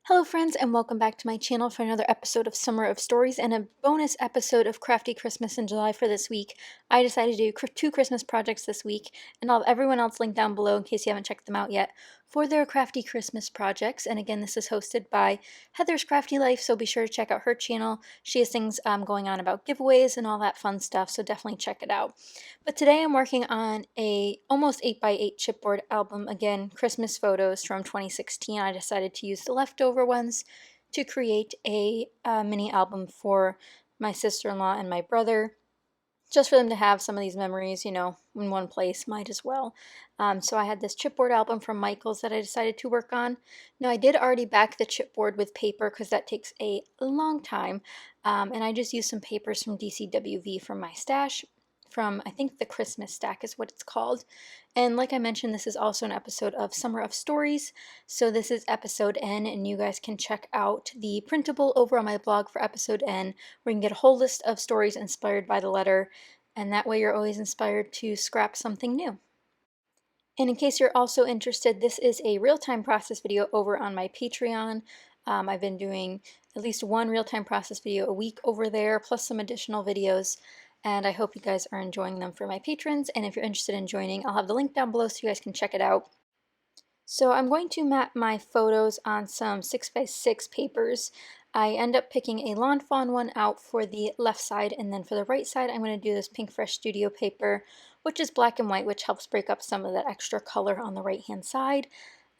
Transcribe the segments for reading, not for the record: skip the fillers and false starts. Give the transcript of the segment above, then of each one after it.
Hello friends and welcome back to my channel for another episode of Summer of Stories and a bonus episode of Crafty Christmas in July for this week. I decided to do two Christmas projects this week, and I'll have everyone else linked down below in case you haven't checked them out yet for their Crafty Christmas projects. And again, this is hosted by Heather's Crafty Life, so be sure to check out her channel. She has things going on about giveaways and all that fun stuff, so definitely check it out. But today I'm working on a almost 8x8 chipboard album, again, Christmas photos from 2016. I decided to use the leftover ones to create a mini album for my sister-in-law and my brother, just for them to have some of these memories, you know, in one place, might as well. So I had this chipboard album from Michael's that I decided to work on. Now I did already back the chipboard with paper because that takes a long time, and I just used some papers from DCWV from my stash, from I think the Christmas stack is what it's called. And like I mentioned, this is also an episode of Summer of Stories, so this is episode N, and you guys can check out the printable over on my blog for episode N, where you can get a whole list of stories inspired by the letter, and that way you're always inspired to scrap something new. And in case you're also interested, this is a real-time process video over on my Patreon. I've been doing at least one real-time process video a week over there, plus some additional videos, and I hope you guys are enjoying them for my patrons. And if you're interested in joining, I'll have the link down below so you guys can check it out. So I'm going to map my photos on some 6x6 papers. I end up picking a Lawn Fawn one out for the left side, and then for the right side I'm going to do this Pink Fresh Studio paper, which is black and white, which helps break up some of that extra color on the right hand side.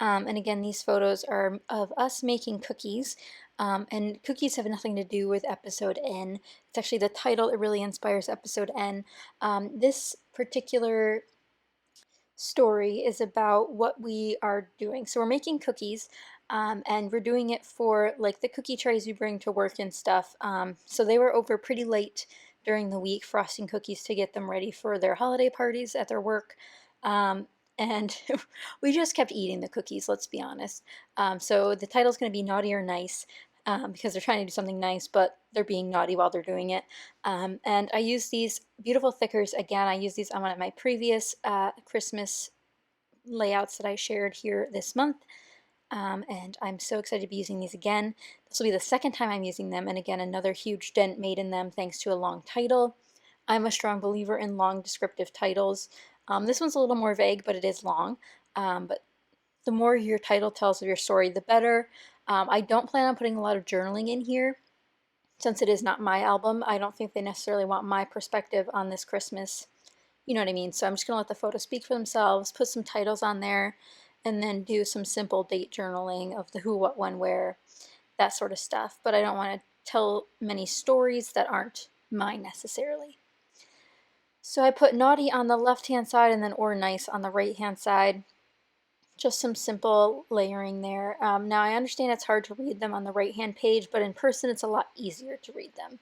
And again, these photos are of us making cookies, and cookies have nothing to do with episode N. It's actually the title, it really inspires episode N. This particular story is about what we are doing. So we're making cookies, and we're doing it for like the cookie trays we bring to work and stuff. So they were over pretty late during the week frosting cookies to get them ready for their holiday parties at their work. And we just kept eating the cookies, let's be honest. So the title's going to be Naughty or Nice, because they're trying to do something nice, but they're being naughty while they're doing it. And I use these beautiful thickers. Again, I use these on one of my previous Christmas layouts that I shared here this month. And I'm so excited to be using these again. This will be the second time I'm using them, and again, another huge dent made in them thanks to a long title. I'm a strong believer in long descriptive titles. This one's a little more vague, but it is long. But the more your title tells of your story, the better. I don't plan on putting a lot of journaling in here, since it is not my album. I don't think they necessarily want my perspective on this Christmas. You know what I mean? So I'm just going to let the photos speak for themselves, put some titles on there, and then do some simple date journaling of the who, what, when, where, that sort of stuff. But I don't want to tell many stories that aren't mine necessarily. So I put naughty on the left-hand side and then or nice on the right-hand side. Just some simple layering there. Now I understand it's hard to read them on the right-hand page, but in person it's a lot easier to read them.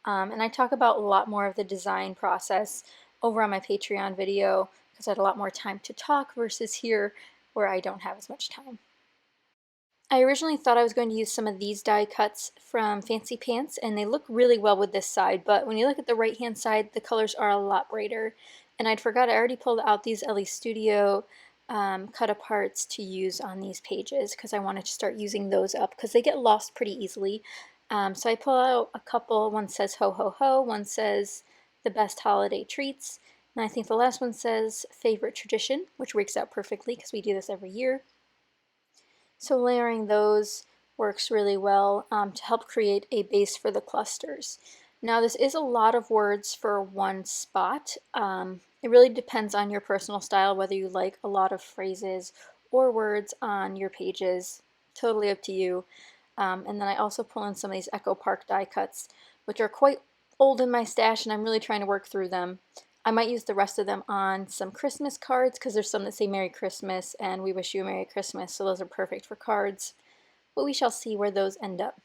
And I talk about a lot more of the design process over on my Patreon video because I had a lot more time to talk versus here where I don't have as much time. I originally thought I was going to use some of these die cuts from Fancy Pants, and they look really well with this side, but when you look at the right hand side, the colors are a lot brighter. And I'd forgot I already pulled out these LE Studio cut aparts to use on these pages because I wanted to start using those up because they get lost pretty easily. So I pull out a couple. One says ho ho ho, one says the best holiday treats, and I think the last one says favorite tradition, which works out perfectly because we do this every year. So layering those works really well to help create a base for the clusters. Now this is a lot of words for one spot. It really depends on your personal style, whether you like a lot of phrases or words on your pages. Totally up to you. And then I also pull in some of these Echo Park die cuts, which are quite old in my stash, and I'm really trying to work through them. I might use the rest of them on some Christmas cards because there's some that say Merry Christmas and We Wish You a Merry Christmas, so those are perfect for cards. But we shall see where those end up.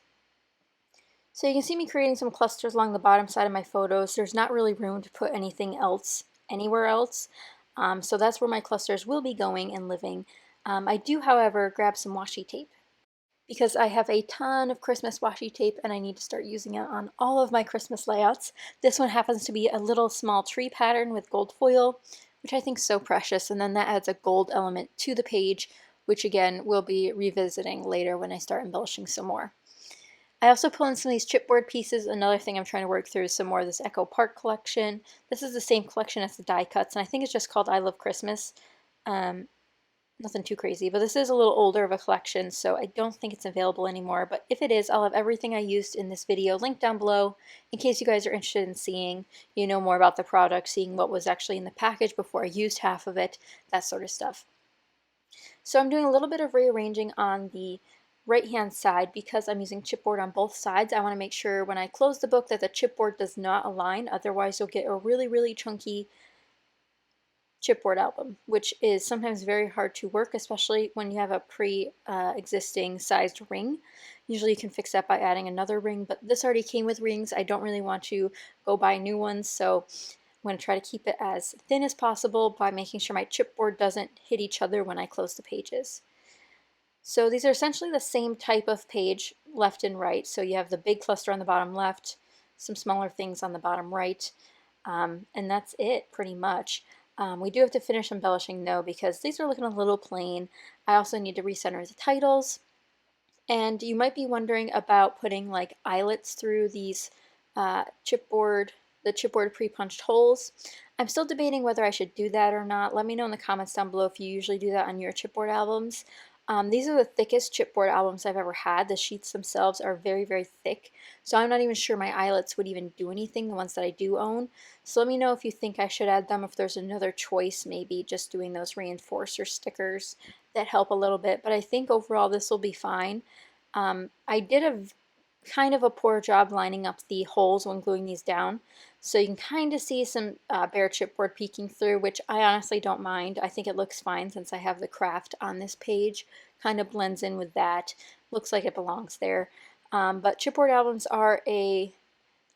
So you can see me creating some clusters along the bottom side of my photos. There's not really room to put anything else anywhere else, so that's where my clusters will be going and living. I do, however, grab some washi tape because I have a ton of Christmas washi tape and I need to start using it on all of my Christmas layouts. This one happens to be a little small tree pattern with gold foil, which I think is so precious, and then that adds a gold element to the page which again we'll be revisiting later when I start embellishing some more. I also pulled in some of these chipboard pieces. Another thing I'm trying to work through is some more of this Echo Park collection. This is the same collection as the die cuts, and I think it's just called I Love Christmas. Nothing too crazy, but this is a little older of a collection, so I don't think it's available anymore. But if it is, I'll have everything I used in this video linked down below in case you guys are interested in seeing, more about the product, seeing what was actually in the package before I used half of it, that sort of stuff. So I'm doing a little bit of rearranging on the right hand side because I'm using chipboard on both sides. I want to make sure when I close the book that the chipboard does not align, otherwise you'll get a really chunky chipboard album, which is sometimes very hard to work, especially when you have a pre-existing sized ring. Usually you can fix that by adding another ring, but this already came with rings. I don't really want to go buy new ones, so I'm going to try to keep it as thin as possible by making sure my chipboard doesn't hit each other when I close the pages. So these are essentially the same type of page, left and right. So you have the big cluster on the bottom left, some smaller things on the bottom right, and that's it pretty much. We do have to finish embellishing though because these are looking a little plain. I also need to recenter the titles. And you might be wondering about putting like eyelets through these the chipboard pre-punched holes. I'm still debating whether I should do that or not. Let me know in the comments down below if you usually do that on your chipboard albums. These are the thickest chipboard albums I've ever had. The sheets themselves are very thick, so I'm not even sure my eyelets would even do anything, the ones that I do own. So let me know if you think I should add them, if there's another choice, maybe just doing those reinforcer stickers that help a little bit. But I think overall this will be fine. I did a kind of a poor job lining up the holes when gluing these down. So you can kind of see some bare chipboard peeking through, which I honestly don't mind. I think it looks fine since I have the craft on this page. Kind of blends in with that. Looks like it belongs there. But chipboard albums are a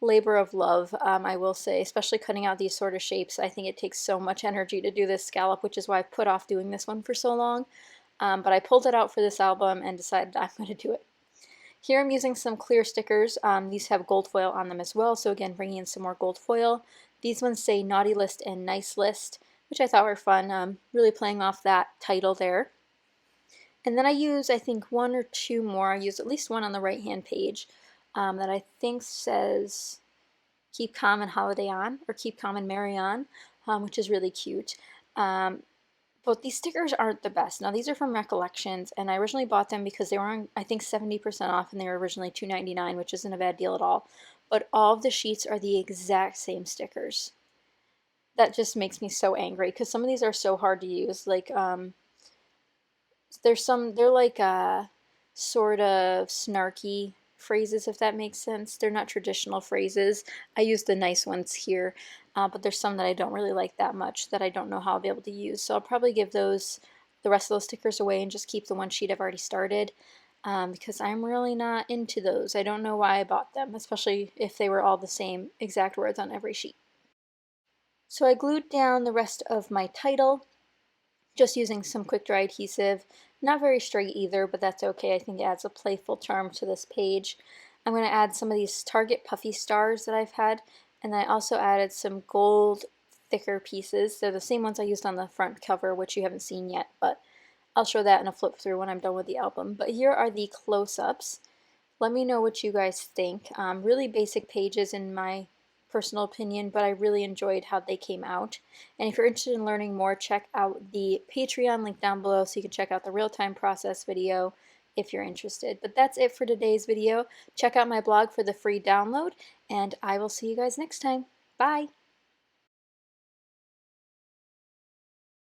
labor of love, I will say, especially cutting out these sort of shapes. I think it takes so much energy to do this scallop, which is why I've put off doing this one for so long. But I pulled it out for this album and decided I'm going to do it. Here I'm using some clear stickers. These have gold foil on them as well, so again bringing in some more gold foil. These ones say Naughty List and Nice List, which I thought were fun, really playing off that title there. And then I use, I think, one or two more. I use at least one on the right hand page that I think says Keep Calm and Holiday On, or Keep Calm and Merry On, which is really cute. But these stickers aren't the best. Now these are from Recollections, and I originally bought them because they were on, I think, 70% off, and they were originally $2.99, which isn't a bad deal at all. But all of the sheets are the exact same stickers. That just makes me so angry because some of these are so hard to use. Like, they're like sort of snarky phrases, if that makes sense. They're not traditional phrases. I use the nice ones here, but there's some that I don't really like that much that I don't know how I'll be able to use. So I'll probably give the rest of those stickers away and just keep the one sheet I've already started because I'm really not into those. I don't know why I bought them, especially if they were all the same exact words on every sheet. So I glued down the rest of my title just using some quick dry adhesive. Not very straight either, but that's okay. I think it adds a playful charm to this page. I'm going to add some of these Target puffy stars that I've had, and then I also added some gold thicker pieces. They're the same ones I used on the front cover, which you haven't seen yet, but I'll show that in a flip through when I'm done with the album. But here are the close-ups. Let me know what you guys think. Really basic pages in my personal opinion, but I really enjoyed how they came out. And if you're interested in learning more, check out the Patreon link down below so you can check out the real-time process video if you're interested. But that's it for today's video. Check out my blog for the free download, and I will see you guys next time. Bye!